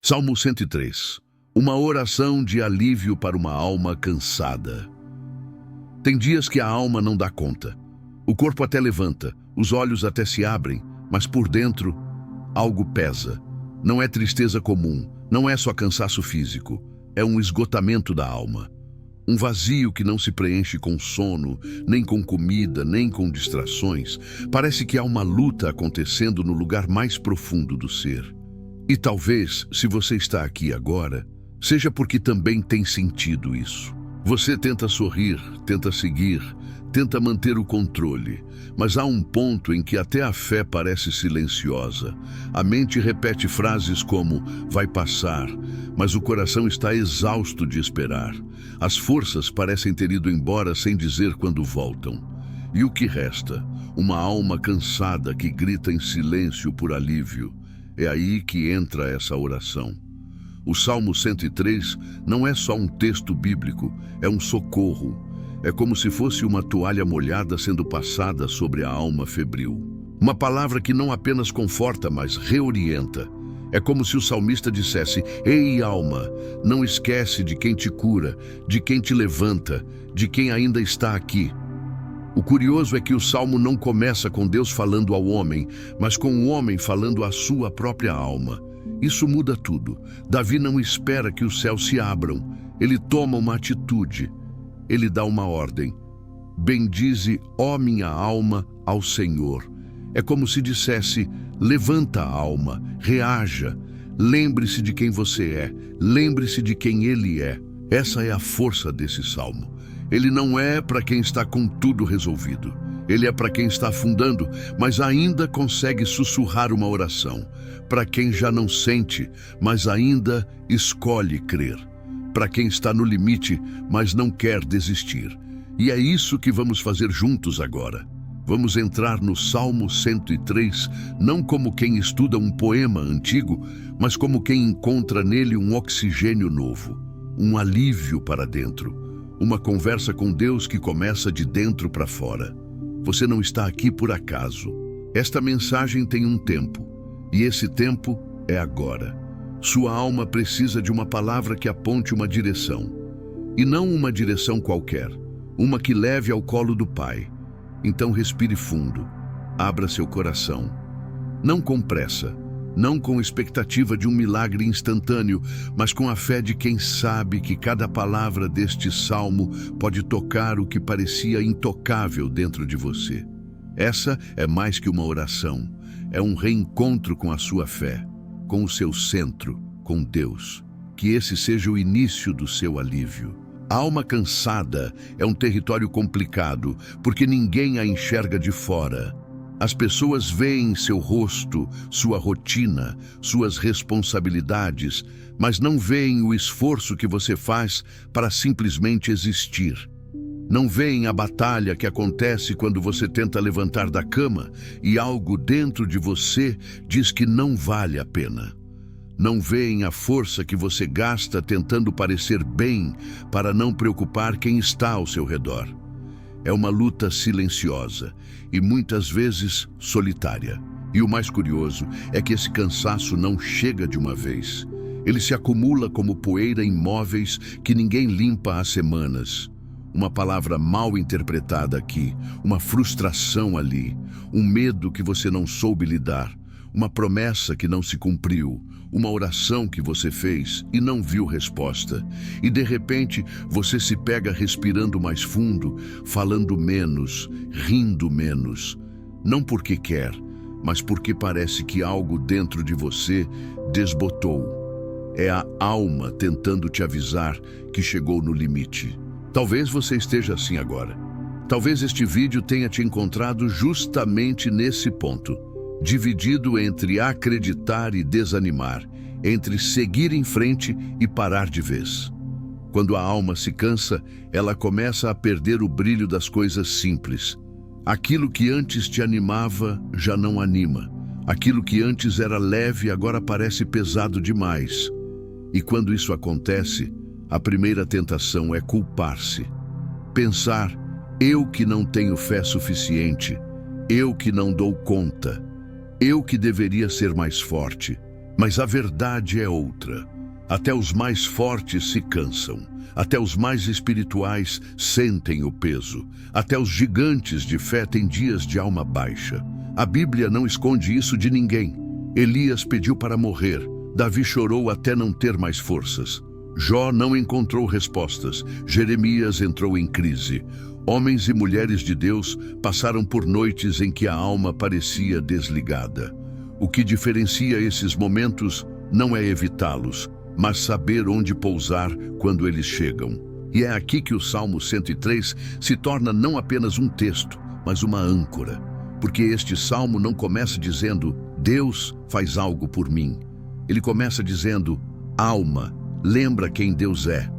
Salmo 103. Uma oração de alívio para uma alma cansada. Tem dias que a alma não dá conta. O corpo até levanta, os olhos até se abrem, mas por dentro, algo pesa. Não é tristeza comum, não é só cansaço físico, é um esgotamento da alma. Um vazio que não se preenche com sono, nem com comida, nem com distrações. Parece que há uma luta acontecendo no lugar mais profundo do ser. E talvez, se você está aqui agora, seja porque também tem sentido isso. Você tenta sorrir, tenta seguir, tenta manter o controle, mas há um ponto em que até a fé parece silenciosa. A mente repete frases como "vai passar", mas o coração está exausto de esperar. As forças parecem ter ido embora sem dizer quando voltam. E o que resta? Uma alma cansada que grita em silêncio por alívio. É aí que entra essa oração. O Salmo 103 não é só um texto bíblico, é um socorro. É como se fosse uma toalha molhada sendo passada sobre a alma febril. Uma palavra que não apenas conforta, mas reorienta. É como se o salmista dissesse: "Ei, alma, não esquece de quem te cura, de quem te levanta, de quem ainda está aqui." O curioso é que o Salmo não começa com Deus falando ao homem, mas com o homem falando à sua própria alma. Isso muda tudo. Davi não espera que os céus se abram. Ele toma uma atitude. Ele dá uma ordem. "Bendize, ó minha alma, ao Senhor." É como se dissesse: levanta a alma, reaja, lembre-se de quem você é, lembre-se de quem Ele é. Essa é a força desse salmo. Ele não é para quem está com tudo resolvido. Ele é para quem está afundando, mas ainda consegue sussurrar uma oração. Para quem já não sente, mas ainda escolhe crer. Para quem está no limite, mas não quer desistir. E é isso que vamos fazer juntos agora. Vamos entrar no Salmo 103, não como quem estuda um poema antigo, mas como quem encontra nele um oxigênio novo, um alívio para dentro. Uma conversa com Deus que começa de dentro para fora. Você não está aqui por acaso. Esta mensagem tem um tempo, e esse tempo é agora. Sua alma precisa de uma palavra que aponte uma direção. E não uma direção qualquer, uma que leve ao colo do Pai. Então respire fundo, abra seu coração. Não com pressa, não com expectativa de um milagre instantâneo, mas com a fé de quem sabe que cada palavra deste salmo pode tocar o que parecia intocável dentro de você. Essa é mais que uma oração, é um reencontro com a sua fé, com o seu centro, com Deus. Que esse seja o início do seu alívio. A alma cansada é um território complicado, porque ninguém a enxerga de fora. As pessoas veem seu rosto, sua rotina, suas responsabilidades, mas não veem o esforço que você faz para simplesmente existir. Não veem a batalha que acontece quando você tenta levantar da cama e algo dentro de você diz que não vale a pena. Não veem a força que você gasta tentando parecer bem para não preocupar quem está ao seu redor. É uma luta silenciosa e muitas vezes solitária. E o mais curioso é que esse cansaço não chega de uma vez. Ele se acumula como poeira em móveis que ninguém limpa há semanas. Uma palavra mal interpretada aqui, uma frustração ali, um medo que você não soube lidar, uma promessa que não se cumpriu, uma oração que você fez e não viu resposta. E de repente você se pega respirando mais fundo, falando menos, rindo menos. Não porque quer, mas porque parece que algo dentro de você desbotou. É a alma tentando te avisar que chegou no limite. Talvez você esteja assim agora. Talvez este vídeo tenha te encontrado justamente nesse ponto. Dividido entre acreditar e desanimar, entre seguir em frente e parar de vez. Quando a alma se cansa, ela começa a perder o brilho das coisas simples. Aquilo que antes te animava já não anima. Aquilo que antes era leve agora parece pesado demais. E quando isso acontece, a primeira tentação é culpar-se. Pensar: eu que não tenho fé suficiente, eu que não dou conta, eu que deveria ser mais forte. Mas a verdade é outra. Até os mais fortes se cansam. Até os mais espirituais sentem o peso. Até os gigantes de fé têm dias de alma baixa. A Bíblia não esconde isso de ninguém. Elias pediu para morrer. Davi chorou até não ter mais forças. Jó não encontrou respostas. Jeremias entrou em crise. Homens e mulheres de Deus passaram por noites em que a alma parecia desligada. O que diferencia esses momentos não é evitá-los, mas saber onde pousar quando eles chegam. E é aqui que o Salmo 103 se torna não apenas um texto, mas uma âncora. Porque este salmo não começa dizendo, Deus faz algo por mim. Ele começa dizendo, alma, lembra quem Deus é.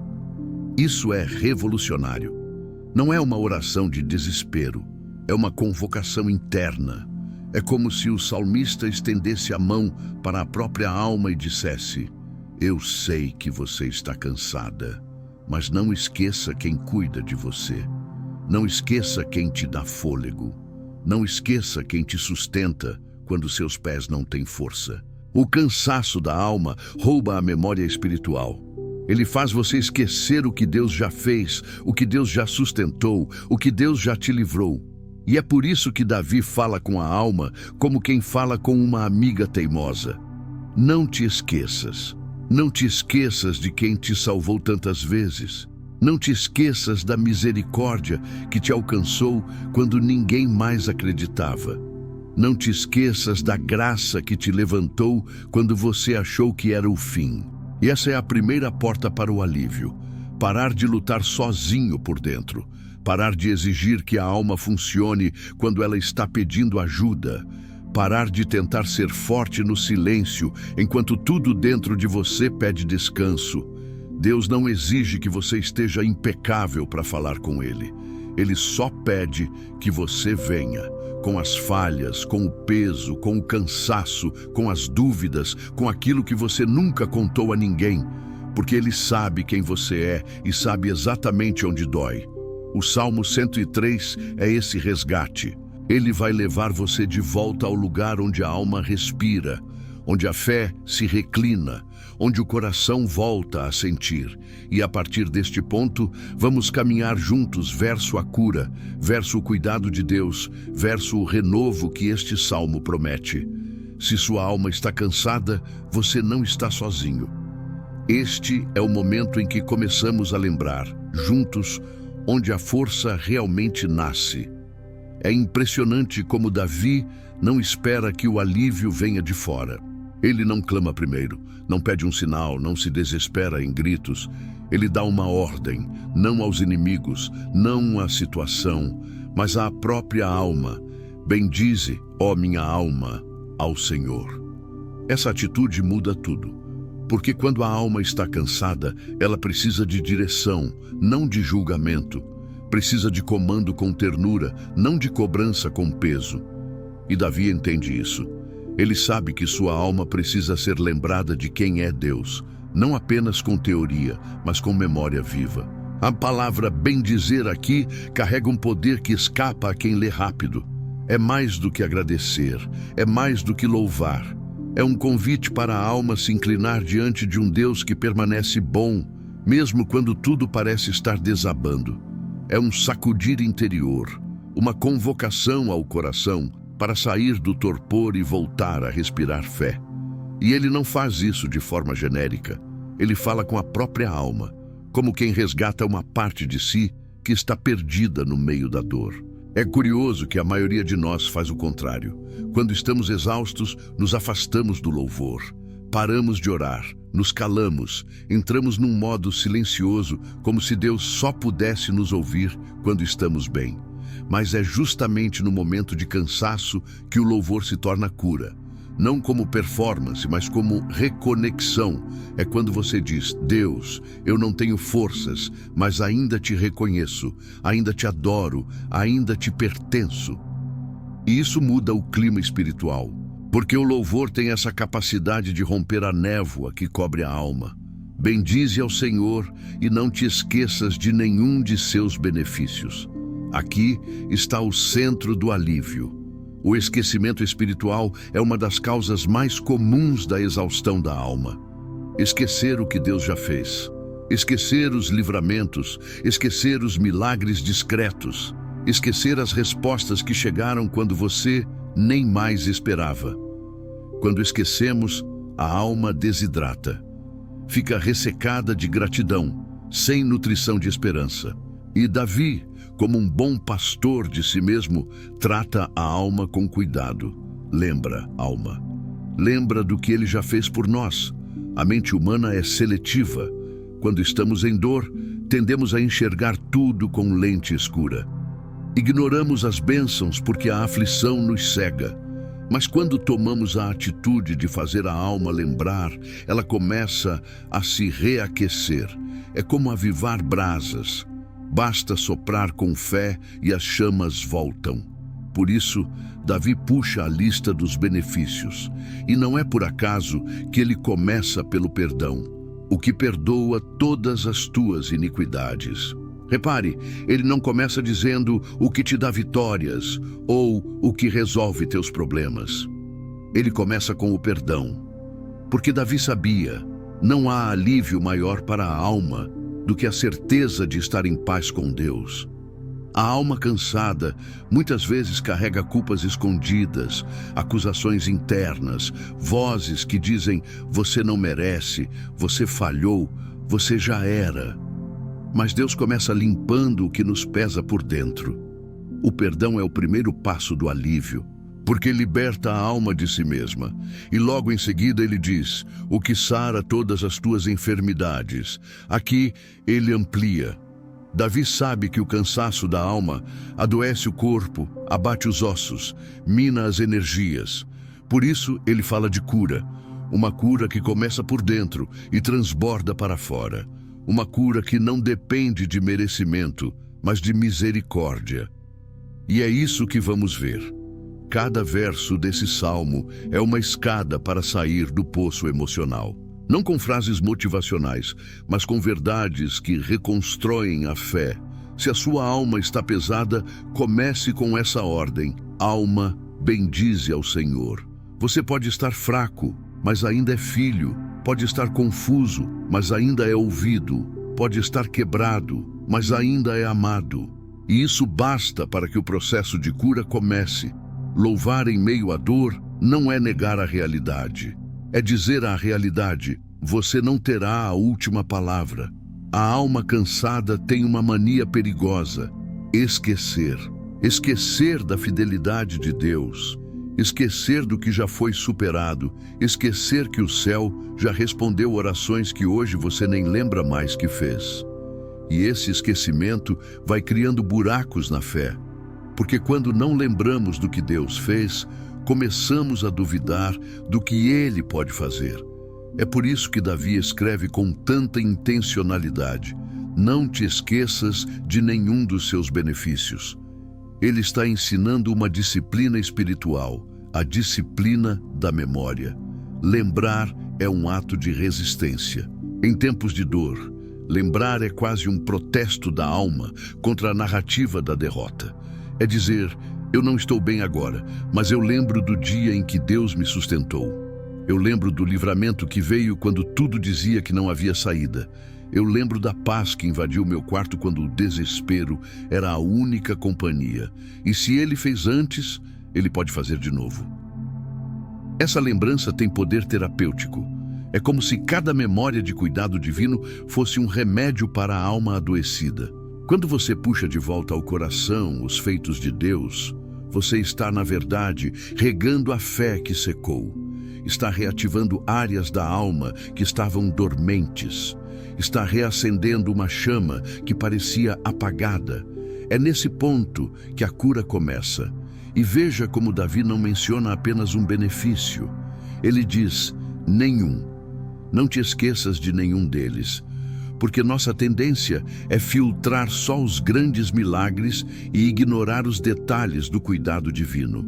Isso é revolucionário. Não é uma oração de desespero, é uma convocação interna. É como se o salmista estendesse a mão para a própria alma e dissesse, eu sei que você está cansada, mas não esqueça quem cuida de você. Não esqueça quem te dá fôlego. Não esqueça quem te sustenta quando seus pés não têm força. O cansaço da alma rouba a memória espiritual. Ele faz você esquecer o que Deus já fez, o que Deus já sustentou, o que Deus já te livrou. E é por isso que Davi fala com a alma como quem fala com uma amiga teimosa. Não te esqueças. Não te esqueças de quem te salvou tantas vezes. Não te esqueças da misericórdia que te alcançou quando ninguém mais acreditava. Não te esqueças da graça que te levantou quando você achou que era o fim. E essa é a primeira porta para o alívio. Parar de lutar sozinho por dentro. Parar de exigir que a alma funcione quando ela está pedindo ajuda. Parar de tentar ser forte no silêncio enquanto tudo dentro de você pede descanso. Deus não exige que você esteja impecável para falar com Ele. Ele só pede que você venha, com as falhas, com o peso, com o cansaço, com as dúvidas, com aquilo que você nunca contou a ninguém, porque Ele sabe quem você é e sabe exatamente onde dói. O Salmo 103 é esse resgate. Ele vai levar você de volta ao lugar onde a alma respira, onde a fé se reclina, onde o coração volta a sentir. E a partir deste ponto, vamos caminhar juntos verso a cura, verso o cuidado de Deus, verso o renovo que este salmo promete. Se sua alma está cansada, você não está sozinho. Este é o momento em que começamos a lembrar, juntos, onde a força realmente nasce. É impressionante como Davi não espera que o alívio venha de fora. Ele não clama primeiro, não pede um sinal, não se desespera em gritos. Ele dá uma ordem, não aos inimigos, não à situação, mas à própria alma. Bendize, ó minha alma, ao Senhor. Essa atitude muda tudo, porque quando a alma está cansada, ela precisa de direção, não de julgamento. Precisa de comando com ternura, não de cobrança com peso. E Davi entende isso. Ele sabe que sua alma precisa ser lembrada de quem é Deus, não apenas com teoria, mas com memória viva. A palavra bendizer aqui carrega um poder que escapa a quem lê rápido. É mais do que agradecer, é mais do que louvar. É um convite para a alma se inclinar diante de um Deus que permanece bom, mesmo quando tudo parece estar desabando. É um sacudir interior, uma convocação ao coração para sair do torpor e voltar a respirar fé. E ele não faz isso de forma genérica. Ele fala com a própria alma, como quem resgata uma parte de si que está perdida no meio da dor. É curioso que a maioria de nós faz o contrário. Quando estamos exaustos, nos afastamos do louvor. Paramos de orar, nos calamos, entramos num modo silencioso, como se Deus só pudesse nos ouvir quando estamos bem. Mas é justamente no momento de cansaço que o louvor se torna cura. Não como performance, mas como reconexão. É quando você diz, Deus, eu não tenho forças, mas ainda te reconheço, ainda te adoro, ainda te pertenço. E isso muda o clima espiritual, porque o louvor tem essa capacidade de romper a névoa que cobre a alma. Bendize ao Senhor e não te esqueças de nenhum de seus benefícios. Aqui está o centro do alívio. O esquecimento espiritual é uma das causas mais comuns da exaustão da alma. Esquecer o que Deus já fez. Esquecer os livramentos. Esquecer os milagres discretos. Esquecer as respostas que chegaram quando você nem mais esperava. Quando esquecemos, a alma desidrata. Fica ressecada de gratidão, sem nutrição de esperança. E Davi, como um bom pastor de si mesmo, trata a alma com cuidado. Lembra, alma. Lembra do que ele já fez por nós. A mente humana é seletiva. Quando estamos em dor, tendemos a enxergar tudo com lente escura. Ignoramos as bênçãos porque a aflição nos cega. Mas quando tomamos a atitude de fazer a alma lembrar, ela começa a se reaquecer. É como avivar brasas. Basta soprar com fé e as chamas voltam. Por isso, Davi puxa a lista dos benefícios. E não é por acaso que ele começa pelo perdão, o que perdoa todas as tuas iniquidades. Repare, ele não começa dizendo o que te dá vitórias ou o que resolve teus problemas. Ele começa com o perdão, porque Davi sabia, não há alívio maior para a alma do que a certeza de estar em paz com Deus. A alma cansada muitas vezes carrega culpas escondidas, acusações internas, vozes que dizem você não merece, você falhou, você já era. Mas Deus começa limpando o que nos pesa por dentro. O perdão é o primeiro passo do alívio, porque liberta a alma de si mesma. E logo em seguida ele diz, o que sara todas as tuas enfermidades. Aqui ele amplia. Davi sabe que o cansaço da alma adoece o corpo, abate os ossos, mina as energias. Por isso ele fala de cura, uma cura que começa por dentro e transborda para fora. Uma cura que não depende de merecimento, mas de misericórdia. E é isso que vamos ver. Cada verso desse salmo é uma escada para sair do poço emocional. Não com frases motivacionais, mas com verdades que reconstroem a fé. Se a sua alma está pesada, comece com essa ordem. Alma, bendize ao Senhor. Você pode estar fraco, mas ainda é filho. Pode estar confuso, mas ainda é ouvido. Pode estar quebrado, mas ainda é amado. E isso basta para que o processo de cura comece. Louvar em meio à dor não é negar a realidade. É dizer à realidade, você não terá a última palavra. A alma cansada tem uma mania perigosa: esquecer. Esquecer da fidelidade de Deus. Esquecer do que já foi superado, esquecer que o céu já respondeu orações que hoje você nem lembra mais que fez. E esse esquecimento vai criando buracos na fé, porque quando não lembramos do que Deus fez, começamos a duvidar do que Ele pode fazer. É por isso que Davi escreve com tanta intencionalidade: não te esqueças de nenhum dos seus benefícios. Ele está ensinando uma disciplina espiritual, a disciplina da memória. Lembrar é um ato de resistência. Em tempos de dor, lembrar é quase um protesto da alma contra a narrativa da derrota. É dizer, eu não estou bem agora, mas eu lembro do dia em que Deus me sustentou. Eu lembro do livramento que veio quando tudo dizia que não havia saída. Eu lembro da paz que invadiu meu quarto quando o desespero era a única companhia. E se Ele fez antes, Ele pode fazer de novo. Essa lembrança tem poder terapêutico. É como se cada memória de cuidado divino fosse um remédio para a alma adoecida. Quando você puxa de volta ao coração os feitos de Deus, você está, na verdade, regando a fé que secou. Está reativando áreas da alma que estavam dormentes. Está reacendendo uma chama que parecia apagada. É nesse ponto que a cura começa. E veja como Davi não menciona apenas um benefício. Ele diz, nenhum. Não te esqueças de nenhum deles. Porque nossa tendência é filtrar só os grandes milagres e ignorar os detalhes do cuidado divino.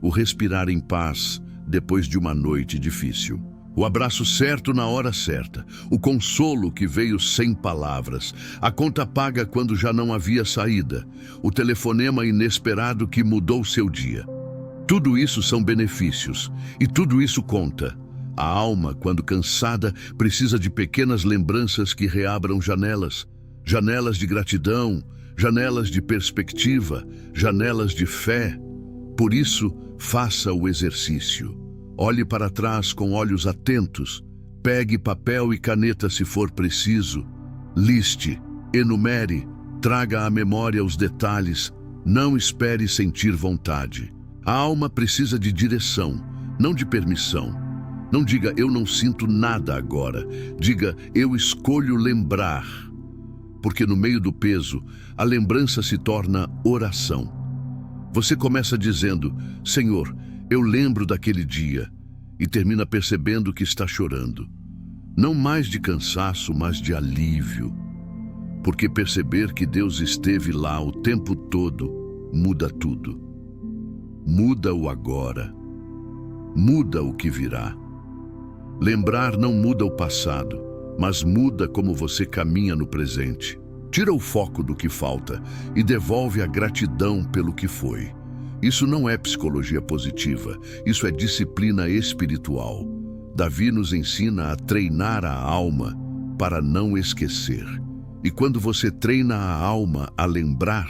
O respirar em paz depois de uma noite difícil. O abraço certo na hora certa, o consolo que veio sem palavras, a conta paga quando já não havia saída, o telefonema inesperado que mudou seu dia. Tudo isso são benefícios, e tudo isso conta. A alma, quando cansada, precisa de pequenas lembranças que reabram janelas. Janelas de gratidão, janelas de perspectiva, janelas de fé. Por isso, faça o exercício. Olhe para trás com olhos atentos. Pegue papel e caneta se for preciso. Liste, enumere, traga à memória os detalhes. Não espere sentir vontade. A alma precisa de direção, não de permissão. Não diga, eu não sinto nada agora. Diga, eu escolho lembrar. Porque no meio do peso, a lembrança se torna oração. Você começa dizendo, Senhor, eu lembro daquele dia, e termina percebendo que está chorando. Não mais de cansaço, mas de alívio. Porque perceber que Deus esteve lá o tempo todo muda tudo. Muda o agora. Muda o que virá. Lembrar não muda o passado, mas muda como você caminha no presente. Tira o foco do que falta e devolve a gratidão pelo que foi. Isso não é psicologia positiva, isso é disciplina espiritual. Davi nos ensina a treinar a alma para não esquecer. E quando você treina a alma a lembrar,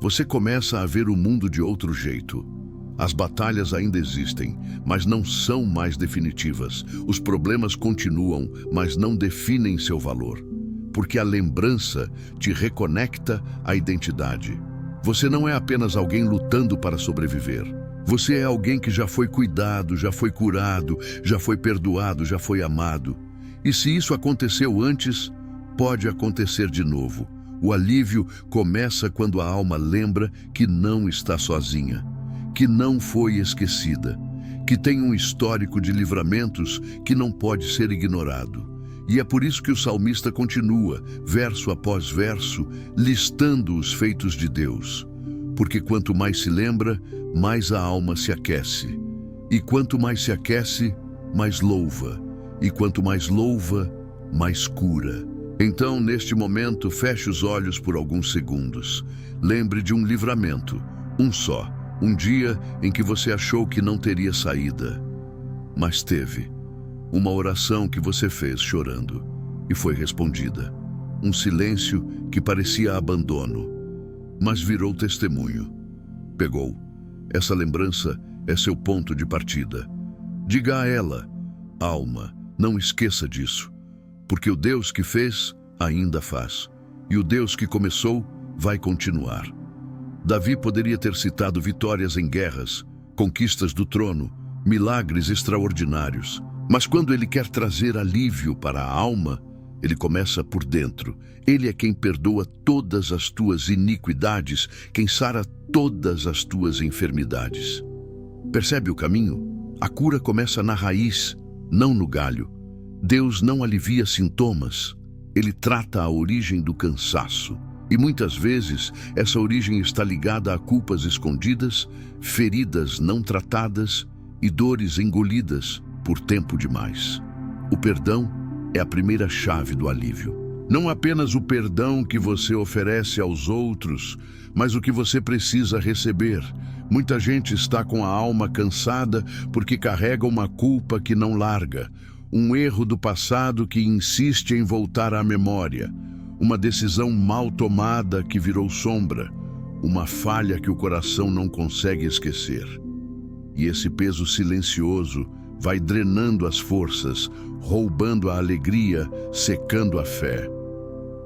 você começa a ver o mundo de outro jeito. As batalhas ainda existem, mas não são mais definitivas. Os problemas continuam, mas não definem seu valor. Porque a lembrança te reconecta à identidade. Você não é apenas alguém lutando para sobreviver. Você é alguém que já foi cuidado, já foi curado, já foi perdoado, já foi amado. E se isso aconteceu antes, pode acontecer de novo. O alívio começa quando a alma lembra que não está sozinha, que não foi esquecida, que tem um histórico de livramentos que não pode ser ignorado. E é por isso que o salmista continua, verso após verso, listando os feitos de Deus. Porque quanto mais se lembra, mais a alma se aquece. E quanto mais se aquece, mais louva. E quanto mais louva, mais cura. Então, neste momento, feche os olhos por alguns segundos. Lembre de um livramento, um só. Um dia em que você achou que não teria saída, mas teve. Uma oração que você fez chorando e foi respondida. Um silêncio que parecia abandono, mas virou testemunho. Pegou. Essa lembrança é seu ponto de partida. Diga a ela, alma, não esqueça disso, porque o Deus que fez ainda faz, e o Deus que começou vai continuar. Davi poderia ter citado vitórias em guerras, conquistas do trono, milagres extraordinários. Mas quando ele quer trazer alívio para a alma, ele começa por dentro. Ele é quem perdoa todas as tuas iniquidades, quem sara todas as tuas enfermidades. Percebe o caminho? A cura começa na raiz, não no galho. Deus não alivia sintomas, ele trata a origem do cansaço. E muitas vezes essa origem está ligada a culpas escondidas, feridas não tratadas e dores engolidas por tempo demais. O perdão é a primeira chave do alívio. Não apenas o perdão que você oferece aos outros, mas o que você precisa receber. Muita gente está com a alma cansada porque carrega uma culpa que não larga, um erro do passado que insiste em voltar à memória. Uma decisão mal tomada que virou sombra, uma falha que o coração não consegue esquecer. E esse peso silencioso vai drenando as forças, roubando a alegria, secando a fé.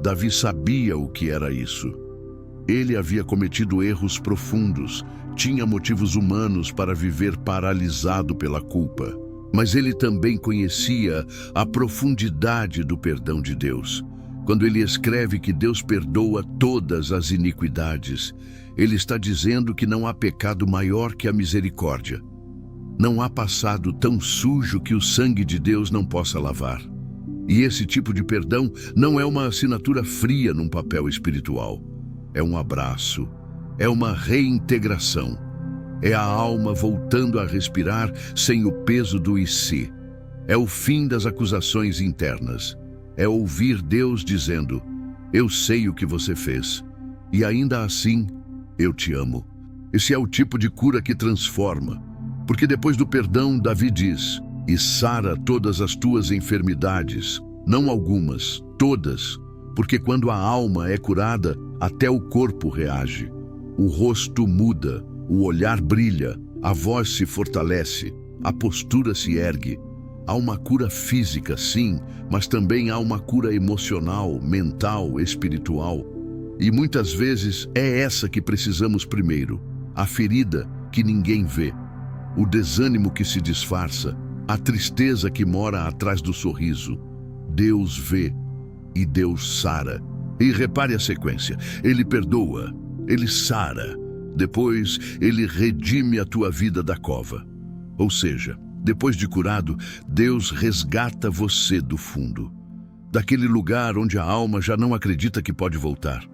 Davi sabia o que era isso. Ele havia cometido erros profundos, tinha motivos humanos para viver paralisado pela culpa. Mas ele também conhecia a profundidade do perdão de Deus. Quando ele escreve que Deus perdoa todas as iniquidades, ele está dizendo que não há pecado maior que a misericórdia. Não há passado tão sujo que o sangue de Deus não possa lavar. E esse tipo de perdão não é uma assinatura fria num papel espiritual. É um abraço, é uma reintegração. É a alma voltando a respirar sem o peso do "e se". É o fim das acusações internas. É ouvir Deus dizendo, eu sei o que você fez, e ainda assim, eu te amo. Esse é o tipo de cura que transforma. Porque depois do perdão, Davi diz: "E sara todas as tuas enfermidades", não algumas, todas, porque quando a alma é curada, até o corpo reage. O rosto muda, o olhar brilha, a voz se fortalece, a postura se ergue. Há uma cura física, sim, mas também há uma cura emocional, mental, espiritual. E muitas vezes é essa que precisamos primeiro. A ferida que ninguém vê, o desânimo que se disfarça, a tristeza que mora atrás do sorriso. Deus vê e Deus sara. E repare a sequência: Ele perdoa, Ele sara, depois Ele redime a tua vida da cova. Ou seja, depois de curado, Deus resgata você do fundo, daquele lugar onde a alma já não acredita que pode voltar.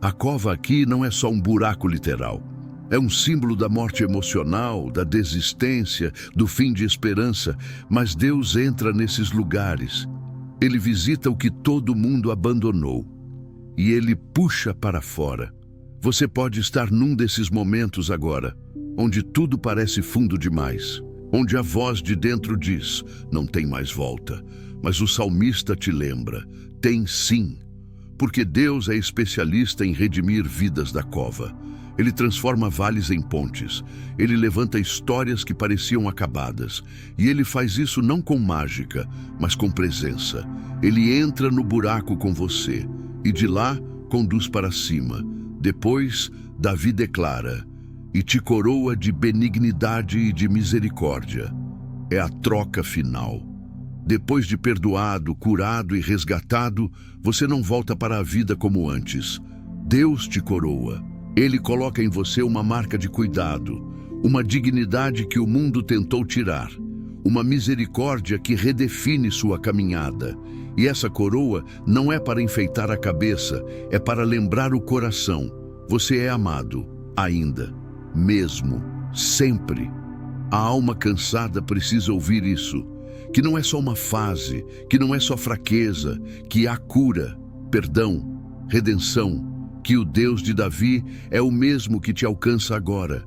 A cova aqui não é só um buraco literal. É um símbolo da morte emocional, da desistência, do fim de esperança, mas Deus entra nesses lugares. Ele visita o que todo mundo abandonou e Ele puxa para fora. Você pode estar num desses momentos agora, onde tudo parece fundo demais, onde a voz de dentro diz: "Não tem mais volta", mas o salmista te lembra: "Tem sim", porque Deus é especialista em redimir vidas da cova. Ele transforma vales em pontes. Ele levanta histórias que pareciam acabadas. E Ele faz isso não com mágica, mas com presença. Ele entra no buraco com você e de lá conduz para cima. Depois, Davi declara: "E te coroa de benignidade e de misericórdia". É a troca final. Depois de perdoado, curado e resgatado, você não volta para a vida como antes. Deus te coroa. Ele coloca em você uma marca de cuidado, uma dignidade que o mundo tentou tirar, uma misericórdia que redefine sua caminhada. E essa coroa não é para enfeitar a cabeça, é para lembrar o coração. Você é amado, ainda, mesmo, sempre. A alma cansada precisa ouvir isso, que não é só uma fase, que não é só fraqueza, que há cura, perdão, redenção, que o Deus de Davi é o mesmo que te alcança agora,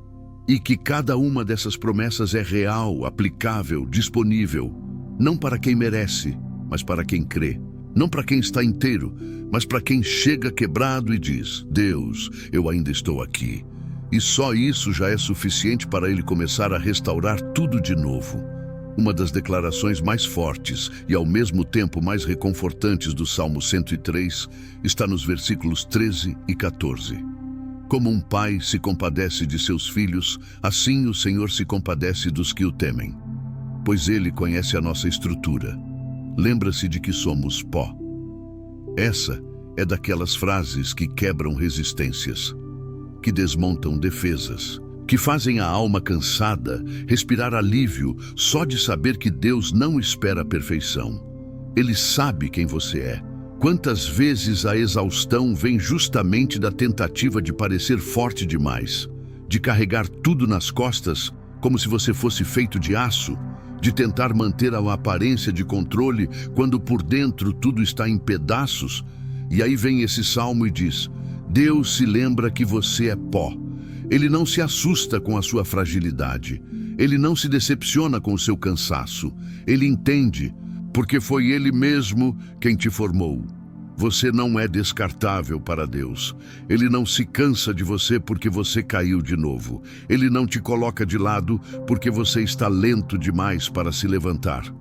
e que cada uma dessas promessas é real, aplicável, disponível, não para quem merece, mas para quem crê, não para quem está inteiro, mas para quem chega quebrado e diz: "Deus, eu ainda estou aqui". E só isso já é suficiente para Ele começar a restaurar tudo de novo. Uma das declarações mais fortes e ao mesmo tempo mais reconfortantes do Salmo 103 está nos versículos 13 e 14. Como um pai se compadece de seus filhos, assim o Senhor se compadece dos que o temem. Pois Ele conhece a nossa estrutura. Lembra-se de que somos pó. Essa é daquelas frases que quebram resistências, que desmontam defesas, que fazem a alma cansada respirar alívio só de saber que Deus não espera a perfeição. Ele sabe quem você é. Quantas vezes a exaustão vem justamente da tentativa de parecer forte demais, de carregar tudo nas costas como se você fosse feito de aço, de tentar manter a aparência de controle quando por dentro tudo está em pedaços. E aí vem esse salmo e diz: Deus se lembra que você é pó. Ele não se assusta com a sua fragilidade. Ele não se decepciona com o seu cansaço. Ele entende, porque foi Ele mesmo quem te formou. Você não é descartável para Deus. Ele não se cansa de você porque você caiu de novo. Ele não te coloca de lado porque você está lento demais para se levantar.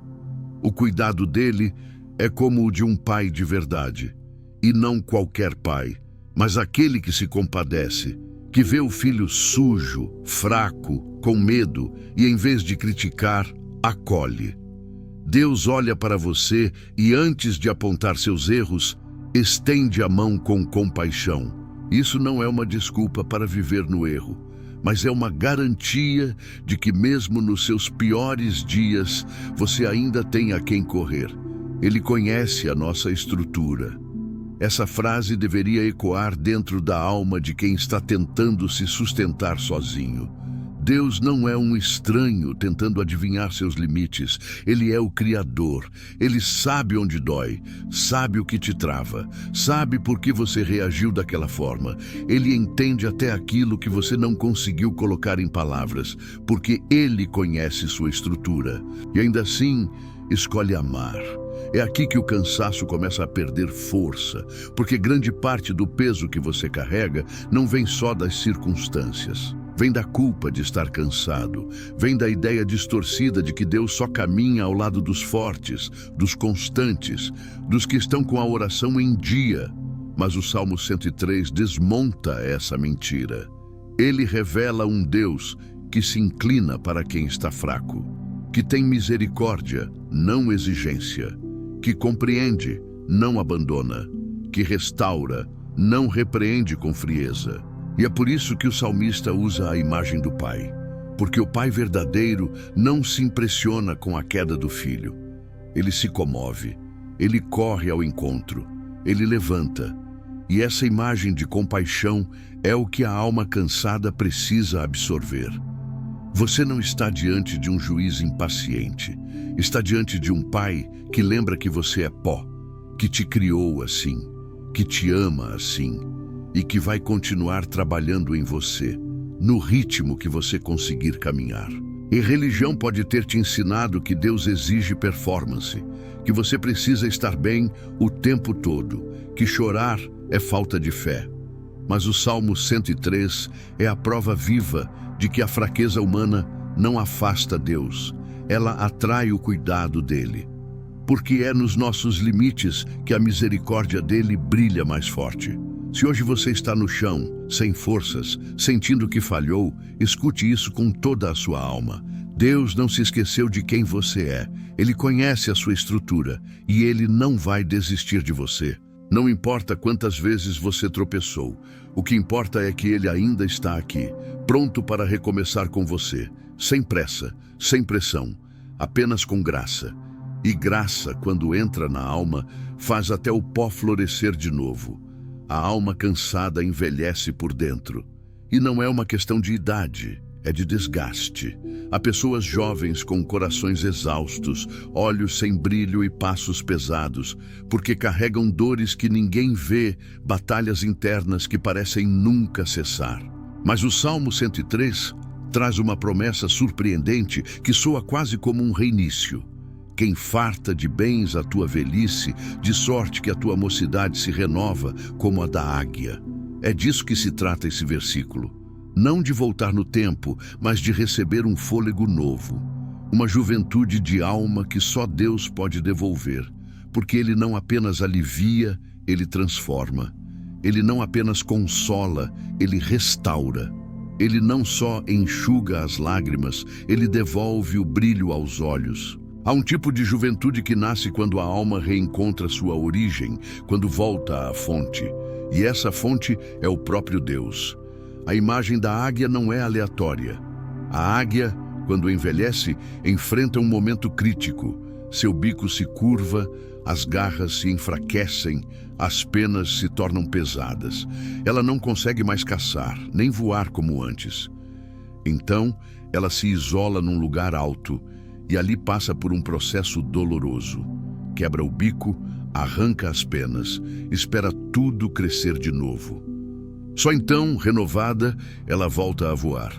O cuidado dele é como o de um pai de verdade. E não qualquer pai, mas aquele que se compadece, que vê o filho sujo, fraco, com medo e, em vez de criticar, acolhe. Deus olha para você e, antes de apontar seus erros, estende a mão com compaixão. Isso não é uma desculpa para viver no erro, mas é uma garantia de que mesmo nos seus piores dias, você ainda tem a quem correr. Ele conhece a nossa estrutura. Essa frase deveria ecoar dentro da alma de quem está tentando se sustentar sozinho. Deus não é um estranho tentando adivinhar seus limites. Ele é o Criador. Ele sabe onde dói, sabe o que te trava, sabe por que você reagiu daquela forma. Ele entende até aquilo que você não conseguiu colocar em palavras, porque Ele conhece sua estrutura. E ainda assim, escolhe amar. É aqui que o cansaço começa a perder força, porque grande parte do peso que você carrega não vem só das circunstâncias. Vem da culpa de estar cansado, vem da ideia distorcida de que Deus só caminha ao lado dos fortes, dos constantes, dos que estão com a oração em dia. Mas o Salmo 103 desmonta essa mentira. Ele revela um Deus que se inclina para quem está fraco, que tem misericórdia, não exigência, que compreende, não abandona, que restaura, não repreende com frieza. E é por isso que o salmista usa a imagem do pai, porque o pai verdadeiro não se impressiona com a queda do filho. Ele se comove, ele corre ao encontro, ele levanta. E essa imagem de compaixão é o que a alma cansada precisa absorver. Você não está diante de um juiz impaciente, está diante de um pai que lembra que você é pó, que te criou assim, que te ama assim, e que vai continuar trabalhando em você, no ritmo que você conseguir caminhar. E religião pode ter te ensinado que Deus exige performance, que você precisa estar bem o tempo todo, que chorar é falta de fé. Mas o Salmo 103 é a prova viva de que a fraqueza humana não afasta Deus, ela atrai o cuidado dele. Porque é nos nossos limites que a misericórdia dele brilha mais forte. Se hoje você está no chão, sem forças, sentindo que falhou, escute isso com toda a sua alma. Deus não se esqueceu de quem você é. Ele conhece a sua estrutura e ele não vai desistir de você. Não importa quantas vezes você tropeçou, o que importa é que ele ainda está aqui, pronto para recomeçar com você, sem pressa, sem pressão, apenas com graça. E graça, quando entra na alma, faz até o pó florescer de novo. A alma cansada envelhece por dentro. E não é uma questão de idade, é de desgaste. Há pessoas jovens com corações exaustos, olhos sem brilho e passos pesados, porque carregam dores que ninguém vê, batalhas internas que parecem nunca cessar. Mas o Salmo 103 traz uma promessa surpreendente que soa quase como um reinício. Quem farta de bens a tua velhice, de sorte que a tua mocidade se renova como a da águia. É disso que se trata esse versículo. Não de voltar no tempo, mas de receber um fôlego novo. Uma juventude de alma que só Deus pode devolver, porque Ele não apenas alivia, Ele transforma. Ele não apenas consola, Ele restaura. Ele não só enxuga as lágrimas, Ele devolve o brilho aos olhos. Há um tipo de juventude que nasce quando a alma reencontra sua origem, quando volta à fonte. E essa fonte é o próprio Deus. A imagem da águia não é aleatória. A águia, quando envelhece, enfrenta um momento crítico. Seu bico se curva, as garras se enfraquecem, as penas se tornam pesadas. Ela não consegue mais caçar, nem voar como antes. Então, ela se isola num lugar alto e ali passa por um processo doloroso. Quebra o bico, arranca as penas, espera tudo crescer de novo. Só então, renovada, ela volta a voar.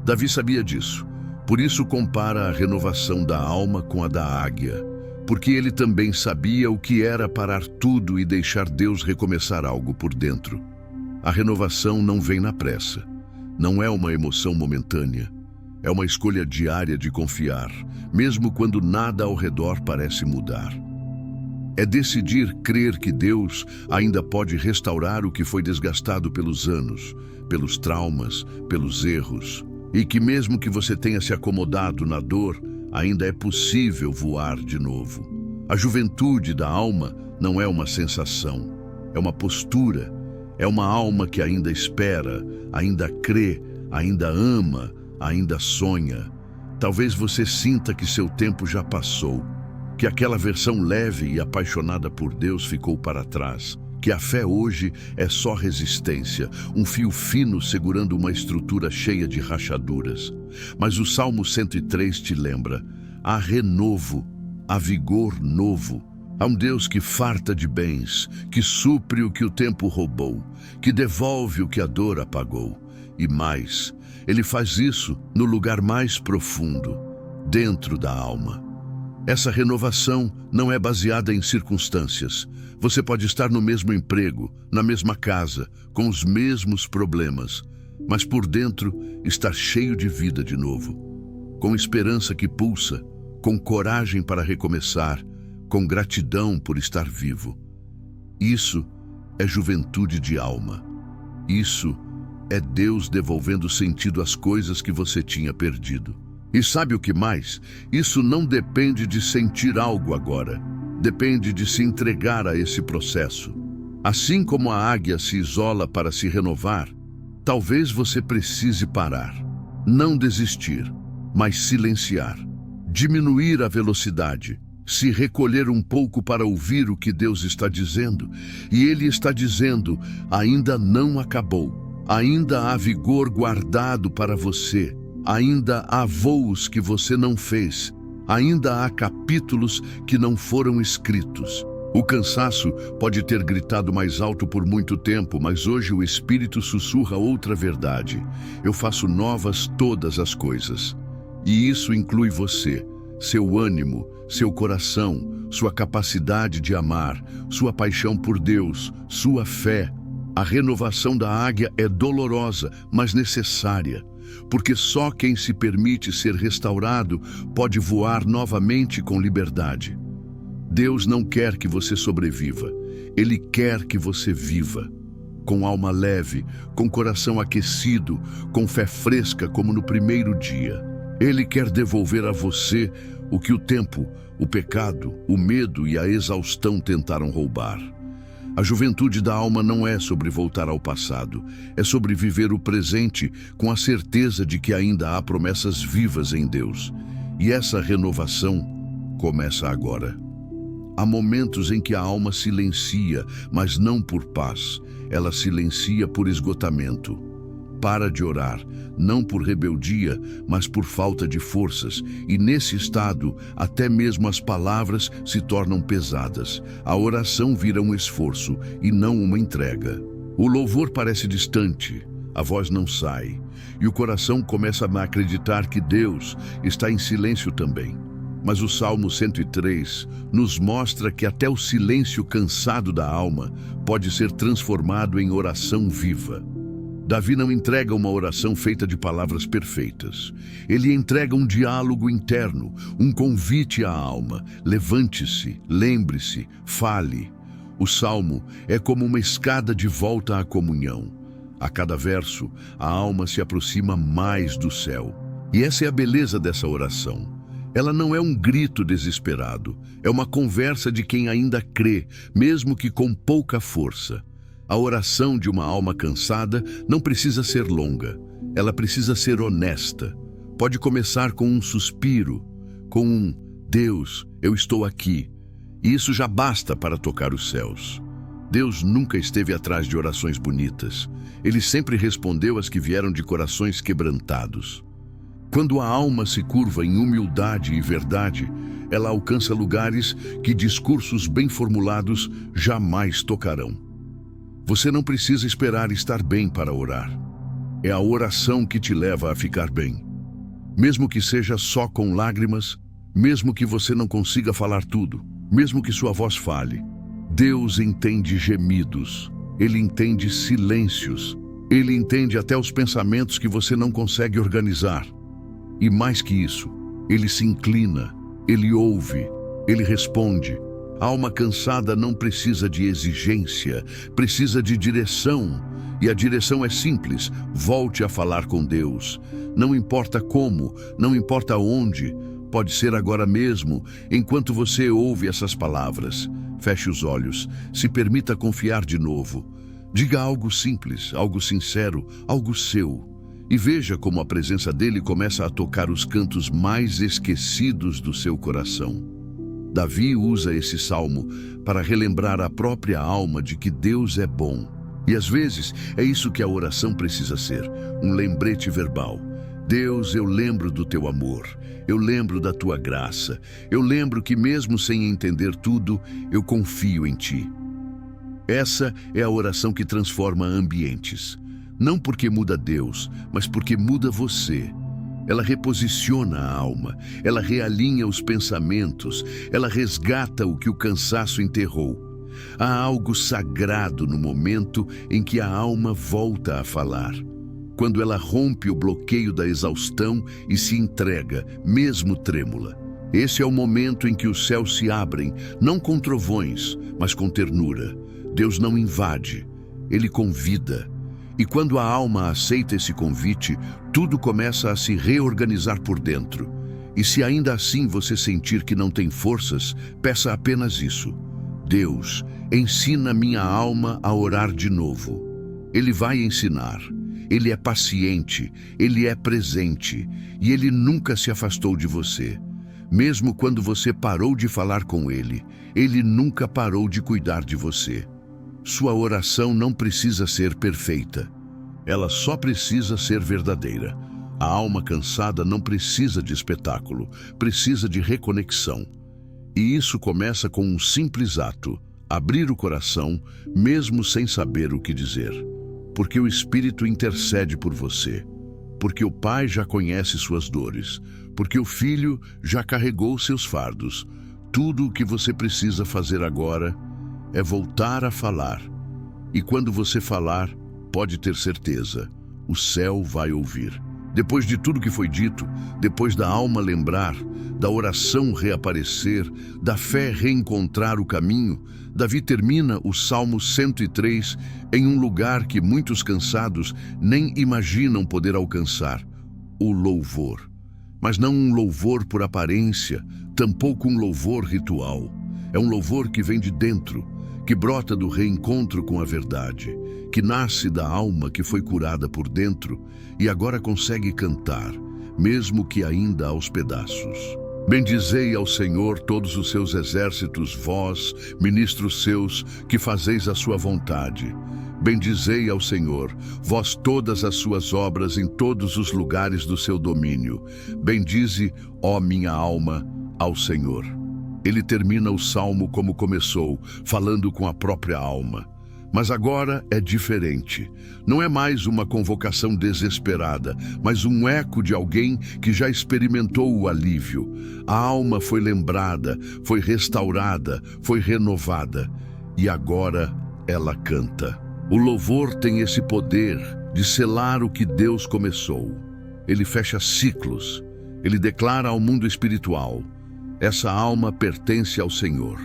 Davi sabia disso. Por isso compara a renovação da alma com a da águia. Porque ele também sabia o que era parar tudo e deixar Deus recomeçar algo por dentro. A renovação não vem na pressa. Não é uma emoção momentânea. É uma escolha diária de confiar, mesmo quando nada ao redor parece mudar. É decidir crer que Deus ainda pode restaurar o que foi desgastado pelos anos, pelos traumas, pelos erros, e que mesmo que você tenha se acomodado na dor, ainda é possível voar de novo. A juventude da alma não é uma sensação, é uma postura, é uma alma que ainda espera, ainda crê, ainda ama, ainda sonha. Talvez você sinta que seu tempo já passou, que aquela versão leve e apaixonada por Deus ficou para trás, que a fé hoje é só resistência, um fio fino segurando uma estrutura cheia de rachaduras. Mas o Salmo 103 te lembra: há renovo, há vigor novo. Há um Deus que farta de bens, que supre o que o tempo roubou, que devolve o que a dor apagou. E mais, Ele faz isso no lugar mais profundo, dentro da alma. Essa renovação não é baseada em circunstâncias. Você pode estar no mesmo emprego, na mesma casa, com os mesmos problemas, mas por dentro estar cheio de vida de novo, com esperança que pulsa, com coragem para recomeçar, com gratidão por estar vivo. Isso é juventude de alma. Isso é Deus devolvendo sentido às coisas que você tinha perdido. E sabe o que mais? Isso não depende de sentir algo agora. Depende de se entregar a esse processo. Assim como a águia se isola para se renovar, talvez você precise parar. Não desistir, mas silenciar. Diminuir a velocidade. Se recolher um pouco para ouvir o que Deus está dizendo. E Ele está dizendo: ainda não acabou. Ainda há vigor guardado para você. Ainda há voos que você não fez. Ainda há capítulos que não foram escritos. O cansaço pode ter gritado mais alto por muito tempo, mas hoje o Espírito sussurra outra verdade. Eu faço novas todas as coisas. E isso inclui você, seu ânimo, seu coração, sua capacidade de amar, sua paixão por Deus, sua fé. A renovação da águia é dolorosa, mas necessária, porque só quem se permite ser restaurado pode voar novamente com liberdade. Deus não quer que você sobreviva, Ele quer que você viva. Com alma leve, com coração aquecido, com fé fresca como no primeiro dia. Ele quer devolver a você o que o tempo, o pecado, o medo e a exaustão tentaram roubar. A juventude da alma não é sobre voltar ao passado, é sobre viver o presente com a certeza de que ainda há promessas vivas em Deus. E essa renovação começa agora. Há momentos em que a alma silencia, mas não por paz, ela silencia por esgotamento. Para de orar, não por rebeldia, mas por falta de forças, e nesse estado, até mesmo as palavras se tornam pesadas. A oração vira um esforço e não uma entrega. O louvor parece distante, a voz não sai, e o coração começa a acreditar que Deus está em silêncio também. Mas o Salmo 103 nos mostra que até o silêncio cansado da alma pode ser transformado em oração viva. Davi não entrega uma oração feita de palavras perfeitas. Ele entrega um diálogo interno, um convite à alma. Levante-se, lembre-se, fale. O Salmo é como uma escada de volta à comunhão. A cada verso, a alma se aproxima mais do céu. E essa é a beleza dessa oração. Ela não é um grito desesperado, é uma conversa de quem ainda crê, mesmo que com pouca força. A oração de uma alma cansada não precisa ser longa, ela precisa ser honesta. Pode começar com um suspiro, com um Deus, eu estou aqui. E isso já basta para tocar os céus. Deus nunca esteve atrás de orações bonitas. Ele sempre respondeu às que vieram de corações quebrantados. Quando a alma se curva em humildade e verdade, ela alcança lugares que discursos bem formulados jamais tocarão. Você não precisa esperar estar bem para orar. É a oração que te leva a ficar bem. Mesmo que seja só com lágrimas, mesmo que você não consiga falar tudo, mesmo que sua voz falhe. Deus entende gemidos, Ele entende silêncios, Ele entende até os pensamentos que você não consegue organizar. E mais que isso, Ele se inclina, Ele ouve, Ele responde. A alma cansada não precisa de exigência, precisa de direção. E a direção é simples: volte a falar com Deus. Não importa como, não importa onde, pode ser agora mesmo, enquanto você ouve essas palavras. Feche os olhos, se permita confiar de novo. Diga algo simples, algo sincero, algo seu. E veja como a presença dele começa a tocar os cantos mais esquecidos do seu coração. Davi usa esse salmo para relembrar a própria alma de que Deus é bom. E às vezes é isso que a oração precisa ser, um lembrete verbal. Deus, eu lembro do teu amor, eu lembro da tua graça, eu lembro que mesmo sem entender tudo, eu confio em ti. Essa é a oração que transforma ambientes. Não porque muda Deus, mas porque muda você. Ela reposiciona a alma, ela realinha os pensamentos, ela resgata o que o cansaço enterrou. Há algo sagrado no momento em que a alma volta a falar. Quando ela rompe o bloqueio da exaustão e se entrega, mesmo trêmula. Esse é o momento em que os céus se abrem, não com trovões, mas com ternura. Deus não invade, Ele convida. E quando a alma aceita esse convite, tudo começa a se reorganizar por dentro. E se ainda assim você sentir que não tem forças, peça apenas isso. Deus, ensina minha alma a orar de novo. Ele vai ensinar. Ele é paciente, Ele é presente e Ele nunca se afastou de você. Mesmo quando você parou de falar com Ele, Ele nunca parou de cuidar de você. Sua oração não precisa ser perfeita. Ela só precisa ser verdadeira. A alma cansada não precisa de espetáculo, precisa de reconexão. E isso começa com um simples ato, abrir o coração, mesmo sem saber o que dizer. Porque o Espírito intercede por você. Porque o Pai já conhece suas dores. Porque o Filho já carregou seus fardos. Tudo o que você precisa fazer agora é voltar a falar. E quando você falar, pode ter certeza, o céu vai ouvir. Depois de tudo que foi dito, depois da alma lembrar, da oração reaparecer, da fé reencontrar o caminho, Davi termina o Salmo 103 em um lugar que muitos cansados nem imaginam poder alcançar, o louvor. Mas não um louvor por aparência, tampouco um louvor ritual. É um louvor que vem de dentro, que brota do reencontro com a verdade, que nasce da alma que foi curada por dentro e agora consegue cantar, mesmo que ainda aos pedaços. Bendizei ao Senhor todos os seus exércitos, vós, ministros seus, que fazeis a sua vontade. Bendizei ao Senhor, vós todas as suas obras em todos os lugares do seu domínio. Bendize, ó minha alma, ao Senhor. Ele termina o salmo como começou, falando com a própria alma. Mas agora é diferente. Não é mais uma convocação desesperada, mas um eco de alguém que já experimentou o alívio. A alma foi lembrada, foi restaurada, foi renovada. E agora ela canta. O louvor tem esse poder de selar o que Deus começou. Ele fecha ciclos. Ele declara ao mundo espiritual: essa alma pertence ao Senhor.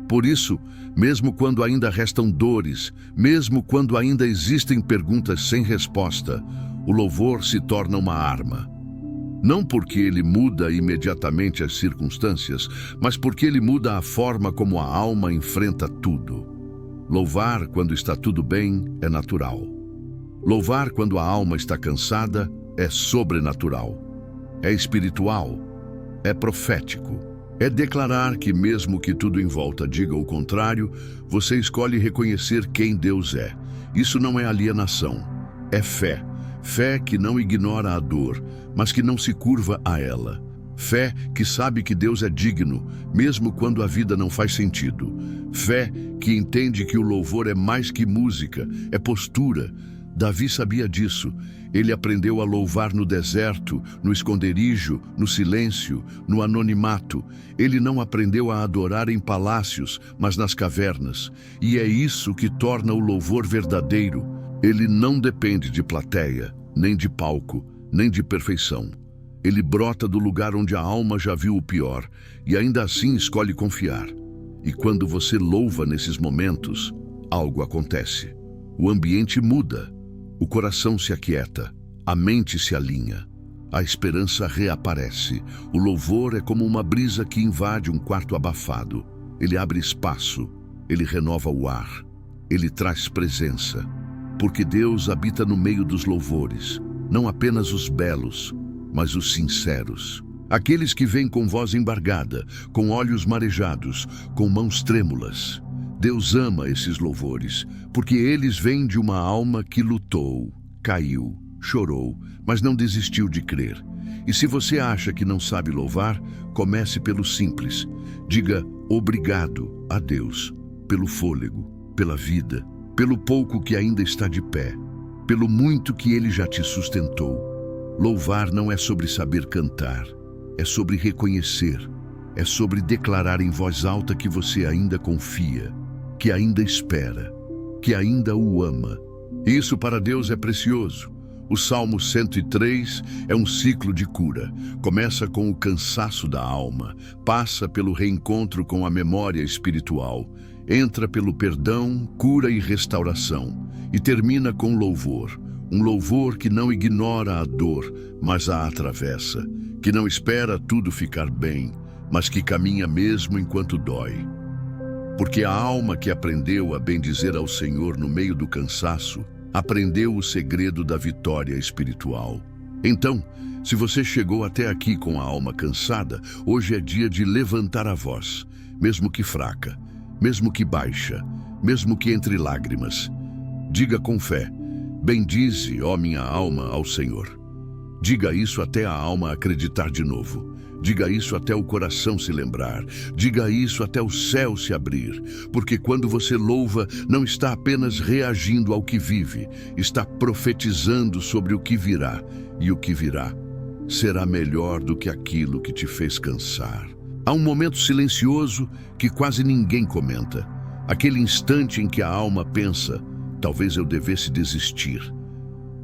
Por isso, mesmo quando ainda restam dores, mesmo quando ainda existem perguntas sem resposta, o louvor se torna uma arma. Não porque ele muda imediatamente as circunstâncias, mas porque ele muda a forma como a alma enfrenta tudo. Louvar quando está tudo bem é natural. Louvar quando a alma está cansada é sobrenatural. É espiritual. É profético. É declarar que mesmo que tudo em volta diga o contrário, você escolhe reconhecer quem Deus é. Isso não é alienação, é fé. Fé que não ignora a dor, mas que não se curva a ela. Fé que sabe que Deus é digno, mesmo quando a vida não faz sentido. Fé que entende que o louvor é mais que música, é postura. Davi sabia disso. Ele aprendeu a louvar no deserto, no esconderijo, no silêncio, no anonimato. Ele não aprendeu a adorar em palácios, mas nas cavernas. E é isso que torna o louvor verdadeiro. Ele não depende de plateia, nem de palco, nem de perfeição. Ele brota do lugar onde a alma já viu o pior e ainda assim escolhe confiar. E quando você louva nesses momentos, algo acontece. O ambiente muda. O coração se aquieta, a mente se alinha, a esperança reaparece. O louvor é como uma brisa que invade um quarto abafado. Ele abre espaço, ele renova o ar, ele traz presença. Porque Deus habita no meio dos louvores, não apenas os belos, mas os sinceros. Aqueles que vêm com voz embargada, com olhos marejados, com mãos trêmulas. Deus ama esses louvores, porque eles vêm de uma alma que lutou, caiu, chorou, mas não desistiu de crer. E se você acha que não sabe louvar, comece pelo simples. Diga obrigado a Deus pelo fôlego, pela vida, pelo pouco que ainda está de pé, pelo muito que Ele já te sustentou. Louvar não é sobre saber cantar, é sobre reconhecer, é sobre declarar em voz alta que você ainda confia, que ainda espera, que ainda o ama. Isso para Deus é precioso. O Salmo 103 é um ciclo de cura. Começa com o cansaço da alma, passa pelo reencontro com a memória espiritual, entra pelo perdão, cura e restauração, e termina com louvor. Um louvor que não ignora a dor, mas a atravessa, que não espera tudo ficar bem, mas que caminha mesmo enquanto dói. Porque a alma que aprendeu a bendizer ao Senhor no meio do cansaço, aprendeu o segredo da vitória espiritual. Então, se você chegou até aqui com a alma cansada, hoje é dia de levantar a voz, mesmo que fraca, mesmo que baixa, mesmo que entre lágrimas. Diga com fé: bendize, ó minha alma, ao Senhor. Diga isso até a alma acreditar de novo. Diga isso até o coração se lembrar. Diga isso até o céu se abrir. Porque quando você louva, não está apenas reagindo ao que vive, está profetizando sobre o que virá. E o que virá será melhor do que aquilo que te fez cansar. Há um momento silencioso que quase ninguém comenta. Aquele instante em que a alma pensa: talvez eu devesse desistir.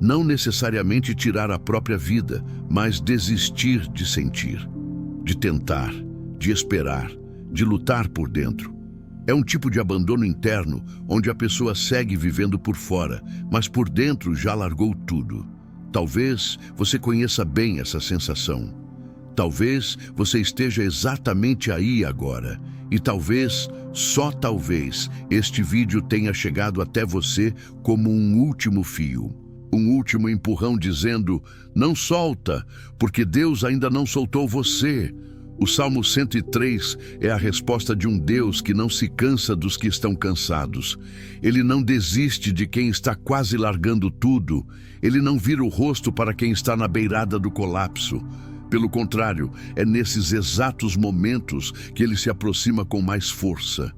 Não necessariamente tirar a própria vida, mas desistir de sentir, de tentar, de esperar, de lutar por dentro. É um tipo de abandono interno onde a pessoa segue vivendo por fora, mas por dentro já largou tudo. Talvez você conheça bem essa sensação. Talvez você esteja exatamente aí agora. E talvez, só talvez, este vídeo tenha chegado até você como um último fio. Um último empurrão dizendo: não solta, porque Deus ainda não soltou você. O Salmo 103 é a resposta de um Deus que não se cansa dos que estão cansados. Ele não desiste de quem está quase largando tudo. Ele não vira o rosto para quem está na beirada do colapso. Pelo contrário, é nesses exatos momentos que ele se aproxima com mais força.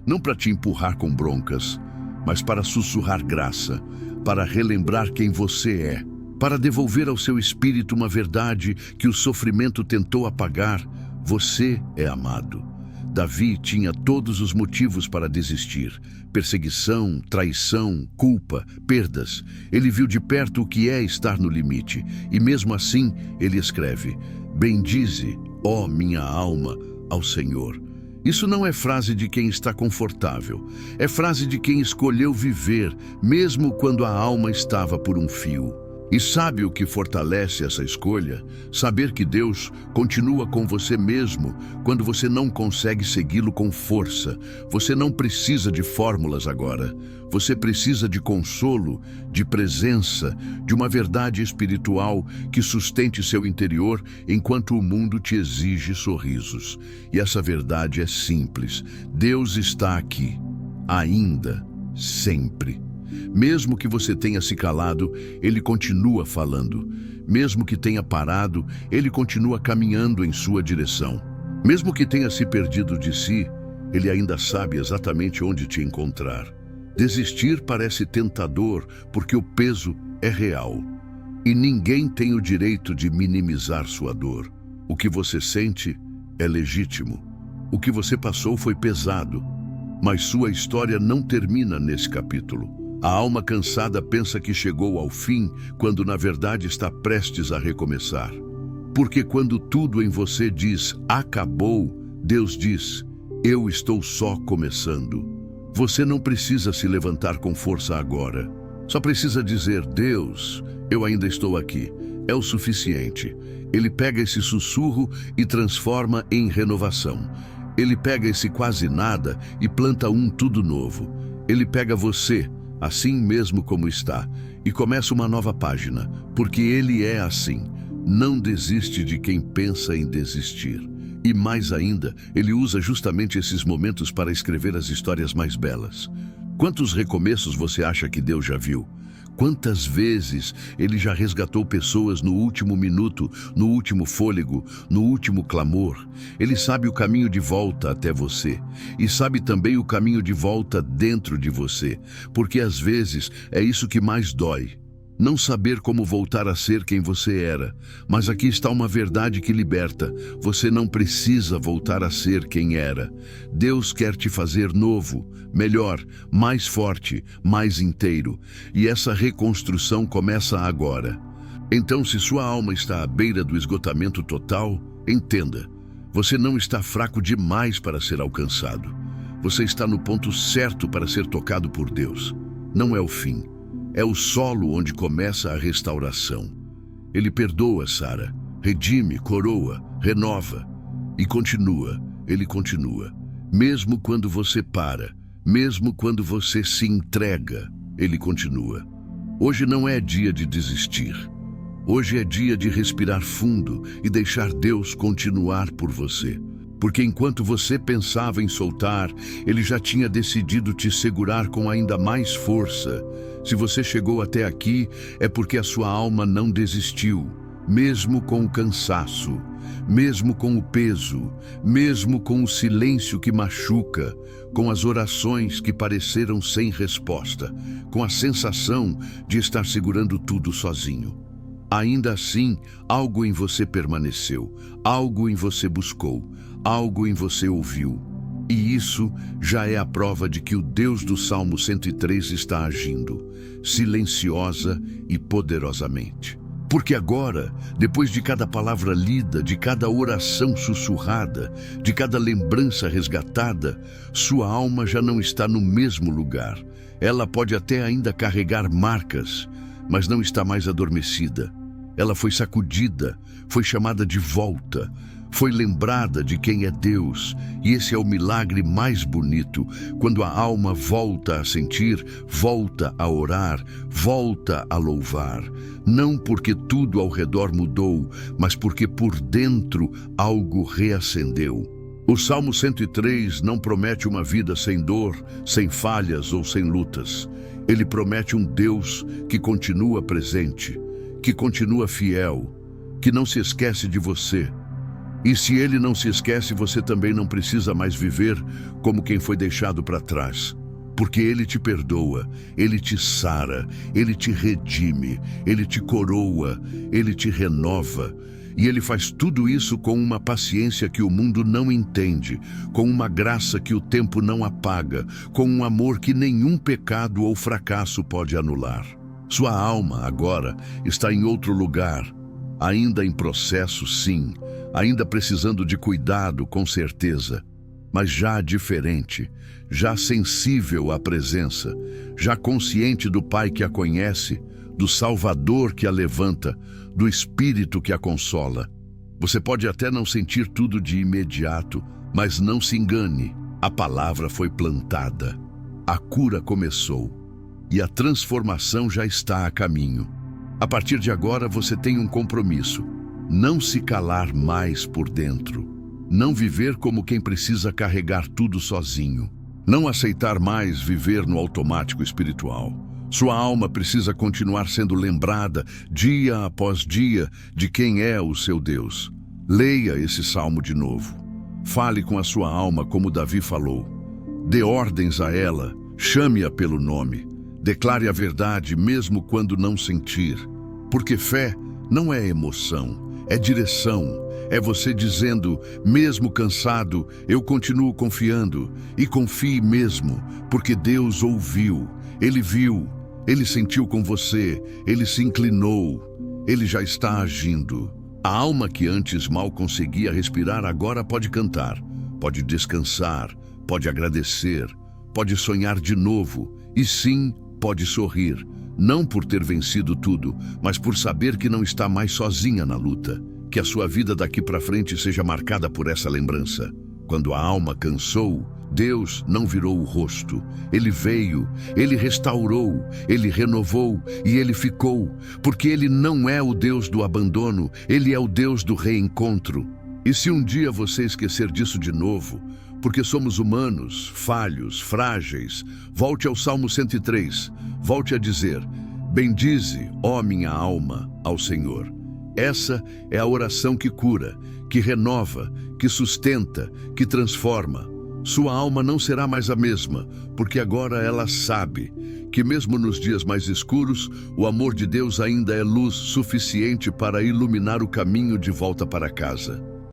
Não para te empurrar com broncas, mas para sussurrar graça, para relembrar quem você é, para devolver ao seu espírito uma verdade que o sofrimento tentou apagar. Você é amado. Davi tinha todos os motivos para desistir: perseguição, traição, culpa, perdas. Ele viu de perto o que é estar no limite, e mesmo assim ele escreve: bendize, ó minha alma, ao Senhor. Isso não é frase de quem está confortável, é frase de quem escolheu viver, mesmo quando a alma estava por um fio. E sabe o que fortalece essa escolha? Saber que Deus continua com você mesmo quando você não consegue segui-lo com força. Você não precisa de fórmulas agora. Você precisa de consolo, de presença, de uma verdade espiritual que sustente seu interior enquanto o mundo te exige sorrisos. E essa verdade é simples: Deus está aqui, ainda, sempre. Mesmo que você tenha se calado, Ele continua falando. Mesmo que tenha parado, Ele continua caminhando em sua direção. Mesmo que tenha se perdido de si, Ele ainda sabe exatamente onde te encontrar. Desistir parece tentador, porque o peso é real. E ninguém tem o direito de minimizar sua dor. O que você sente é legítimo. O que você passou foi pesado. Mas sua história não termina nesse capítulo. A alma cansada pensa que chegou ao fim, quando na verdade está prestes a recomeçar. Porque quando tudo em você diz acabou, Deus diz: eu estou só começando. Você não precisa se levantar com força agora. Só precisa dizer: Deus, eu ainda estou aqui. É o suficiente. Ele pega esse sussurro e transforma em renovação. Ele pega esse quase nada e planta um tudo novo. Ele pega você, assim mesmo como está, e começa uma nova página, porque Ele é assim. não desiste de quem pensa em desistir. E mais ainda, ele usa justamente esses momentos para escrever as histórias mais belas. Quantos recomeços você acha que Deus já viu? Quantas vezes ele já resgatou pessoas no último minuto, no último fôlego, no último clamor? Ele sabe o caminho de volta até você e sabe também o caminho de volta dentro de você, porque às vezes é isso que mais dói. Não saber como voltar a ser quem você era. Mas aqui está uma verdade que liberta. Você não precisa voltar a ser quem era. Deus quer te fazer novo, melhor, mais forte, mais inteiro. E essa reconstrução começa agora. Então, se sua alma está à beira do esgotamento total, entenda. Você não está fraco demais para ser alcançado. Você está no ponto certo para ser tocado por Deus. Não é o fim. É o solo onde começa a restauração. Ele perdoa, sara, redime, coroa, renova. E continua, ele continua. Mesmo quando você para, mesmo quando você se entrega, ele continua. Hoje não é dia de desistir. Hoje é dia de respirar fundo e deixar Deus continuar por você. Porque enquanto você pensava em soltar, ele já tinha decidido te segurar com ainda mais força. Se você chegou até aqui, é porque a sua alma não desistiu, mesmo com o cansaço, mesmo com o peso, mesmo com o silêncio que machuca, com as orações que pareceram sem resposta, com a sensação de estar segurando tudo sozinho. Ainda assim, algo em você permaneceu, algo em você buscou, algo em você ouviu. E isso já é a prova de que o Deus do Salmo 103 está agindo, silenciosa e poderosamente. Porque agora, depois de cada palavra lida, de cada oração sussurrada, de cada lembrança resgatada, sua alma já não está no mesmo lugar. Ela pode até ainda carregar marcas, mas não está mais adormecida. Ela foi sacudida, foi chamada de volta, foi lembrada de quem é Deus. E esse é o milagre mais bonito, quando a alma volta a sentir, volta a orar, volta a louvar. Não porque tudo ao redor mudou, mas porque por dentro algo reacendeu. O Salmo 103 não promete uma vida sem dor, sem falhas ou sem lutas. Ele promete um Deus que continua presente, que continua fiel, que não se esquece de você. E se ele não se esquece, você também não precisa mais viver como quem foi deixado para trás. Porque ele te perdoa, ele te sara, ele te redime, ele te coroa, ele te renova. E ele faz tudo isso com uma paciência que o mundo não entende, com uma graça que o tempo não apaga, com um amor que nenhum pecado ou fracasso pode anular. Sua alma, agora, está em outro lugar, ainda em processo, sim, ainda precisando de cuidado, com certeza, mas já diferente, já sensível à presença, já consciente do Pai que a conhece, do Salvador que a levanta, do Espírito que a consola. Você pode até não sentir tudo de imediato, mas não se engane, a palavra foi plantada, a cura começou e a transformação já está a caminho. A partir de agora você tem um compromisso: não se calar mais por dentro, não viver como quem precisa carregar tudo sozinho, não aceitar mais viver no automático espiritual. Sua alma precisa continuar sendo lembrada, dia após dia, de quem é o seu Deus. Leia esse salmo de novo. Fale com a sua alma como Davi falou. Dê ordens a ela, chame-a pelo nome. Declare a verdade mesmo quando não sentir. Porque fé não é emoção, é direção. É você dizendo, mesmo cansado, eu continuo confiando. E confie mesmo, porque Deus ouviu, Ele viu, Ele sentiu com você, Ele se inclinou, Ele já está agindo. A alma que antes mal conseguia respirar agora pode cantar, pode descansar, pode agradecer, pode sonhar de novo e sim, pode sorrir, não por ter vencido tudo, mas por saber que não está mais sozinha na luta. Que a sua vida daqui para frente seja marcada por essa lembrança. Quando a alma cansou, Deus não virou o rosto. Ele veio, Ele restaurou, Ele renovou e Ele ficou, porque Ele não é o Deus do abandono, Ele é o Deus do reencontro. E se um dia você esquecer disso de novo, porque somos humanos, falhos, frágeis, volte ao Salmo 103, volte a dizer: bendize, ó minha alma, ao Senhor. Essa é a oração que cura, que renova, que sustenta, que transforma. Sua alma não será mais a mesma, porque agora ela sabe que mesmo nos dias mais escuros, o amor de Deus ainda é luz suficiente para iluminar o caminho de volta para casa.